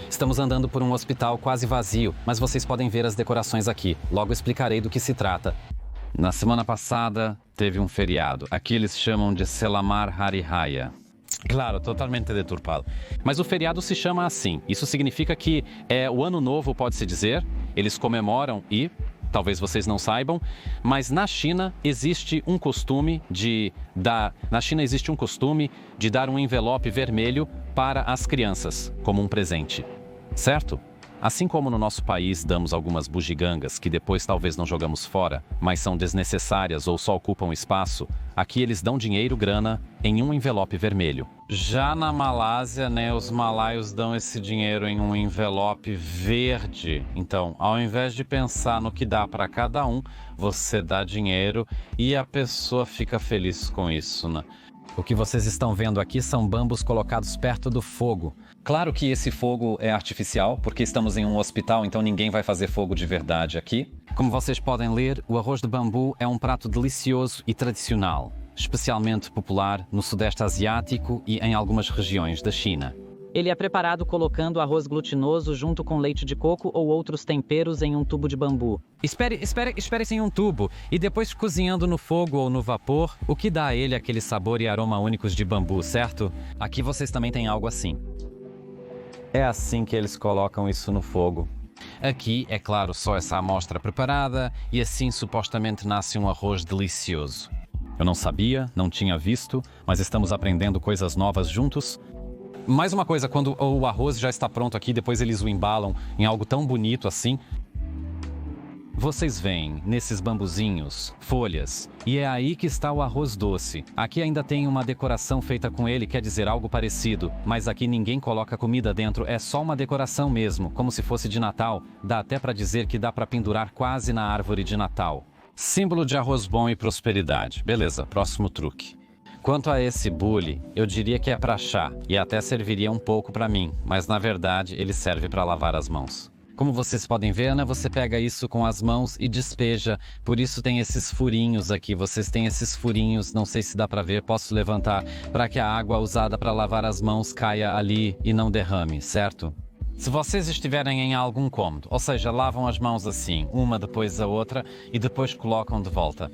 Estamos andando por um hospital quase vazio, mas vocês podem ver as decorações aqui. Logo explicarei do que se trata. Na semana passada, teve um feriado. Aqui eles chamam de Selamar Hari Raya. Claro, totalmente deturpado. Mas o feriado se chama assim. Isso significa que é o ano novo, pode-se dizer. Eles comemoram e, talvez vocês não saibam, mas na China existe um costume de dar um envelope vermelho para as crianças, como um presente. Certo? Assim como no nosso país damos algumas bugigangas que depois talvez não jogamos fora, mas são desnecessárias ou só ocupam espaço, aqui eles dão dinheiro, grana, em um envelope vermelho. Já na Malásia, né, os malaios dão esse dinheiro em um envelope verde. Então, ao invés de pensar no que dá para cada um, você dá dinheiro e a pessoa fica feliz com isso, né? O que vocês estão vendo aqui são bambus colocados perto do fogo. Claro que esse fogo é artificial, porque estamos em um hospital, então ninguém vai fazer fogo de verdade aqui. Como vocês podem ler, o arroz de bambu é um prato delicioso e tradicional, especialmente popular no Sudeste Asiático e em algumas regiões da China. Ele é preparado colocando arroz glutinoso junto com leite de coco ou outros temperos em um tubo de bambu. Espere em um tubo e depois cozinhando no fogo ou no vapor, o que dá a ele aquele sabor e aroma únicos de bambu, certo? Aqui vocês também têm algo assim. É assim que eles colocam isso no fogo. Aqui, é claro, só essa amostra preparada e assim supostamente nasce um arroz delicioso. Eu não sabia, não tinha visto, mas estamos aprendendo coisas novas juntos. Mais uma coisa, quando o arroz já está pronto aqui, depois eles o embalam em algo tão bonito assim. Vocês veem nesses bambuzinhos, folhas, e é aí que está o arroz doce. Aqui ainda tem uma decoração feita com ele, quer dizer algo parecido, mas aqui ninguém coloca comida dentro, é só uma decoração mesmo, como se fosse de Natal. Dá até para dizer que dá para pendurar quase na árvore de Natal. Símbolo de arroz bom e prosperidade. Beleza, próximo truque. Quanto a esse bule, eu diria que é para chá e até serviria um pouco para mim, mas na verdade ele serve para lavar as mãos. Como vocês podem ver, né, você pega isso com as mãos e despeja, por isso tem esses furinhos aqui, vocês têm esses furinhos, não sei se dá para ver, posso levantar, para que a água usada para lavar as mãos caia ali e não derrame, certo? Se vocês estiverem em algum cômodo, ou seja, lavam as mãos assim, uma depois da outra e depois colocam de volta.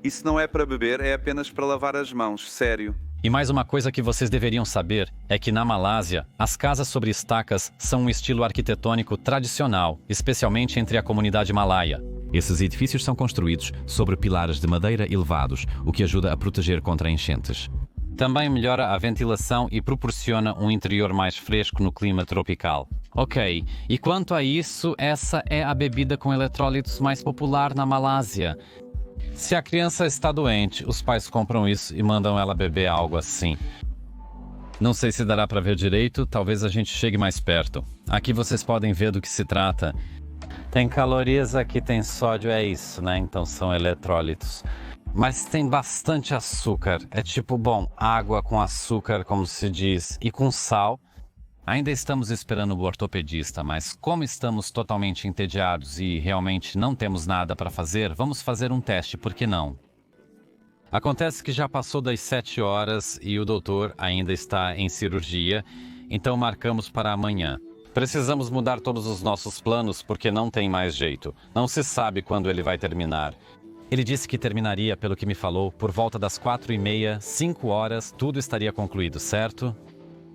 Isso não é para beber, é apenas para lavar as mãos, sério. E mais uma coisa que vocês deveriam saber é que na Malásia, as casas sobre estacas são um estilo arquitetônico tradicional, especialmente entre a comunidade malaia. Esses edifícios são construídos sobre pilares de madeira elevados, o que ajuda a proteger contra enchentes. Também melhora a ventilação e proporciona um interior mais fresco no clima tropical. Ok, e quanto a isso, essa é a bebida com eletrólitos mais popular na Malásia. Se a criança está doente, os pais compram isso e mandam ela beber algo assim. Não sei se dará para ver direito, talvez a gente chegue mais perto. Aqui vocês podem ver do que se trata. Tem calorias, aqui tem sódio, é isso, né? Então são eletrólitos. Mas tem bastante açúcar. É tipo, bom, água com açúcar, como se diz, e com sal. Ainda estamos esperando o ortopedista, mas como estamos totalmente entediados e realmente não temos nada para fazer, vamos fazer um teste, por que não? Acontece que já passou das 7 horas e o doutor ainda está em cirurgia, então marcamos para amanhã. Precisamos mudar todos os nossos planos porque não tem mais jeito. Não se sabe quando ele vai terminar. Ele disse que terminaria, pelo que me falou, por volta das 4h30, 5 horas, tudo estaria concluído, certo?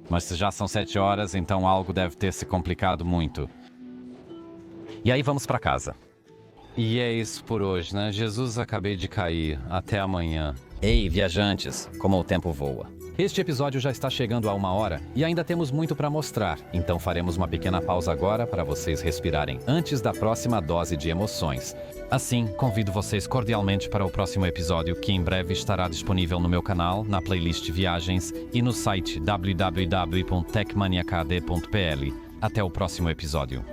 Mas se já são 7 horas, então algo deve ter se complicado muito. E aí vamos para casa. E é isso por hoje, né? Jesus, acabei de cair. Até amanhã. Ei, viajantes, como o tempo voa. Este episódio já está chegando a 1 hora e ainda temos muito para mostrar, então faremos uma pequena pausa agora para vocês respirarem antes da próxima dose de emoções. Assim, convido vocês cordialmente para o próximo episódio, que em breve estará disponível no meu canal, na playlist Viagens e no site www.techmaniacad.pl. Até o próximo episódio.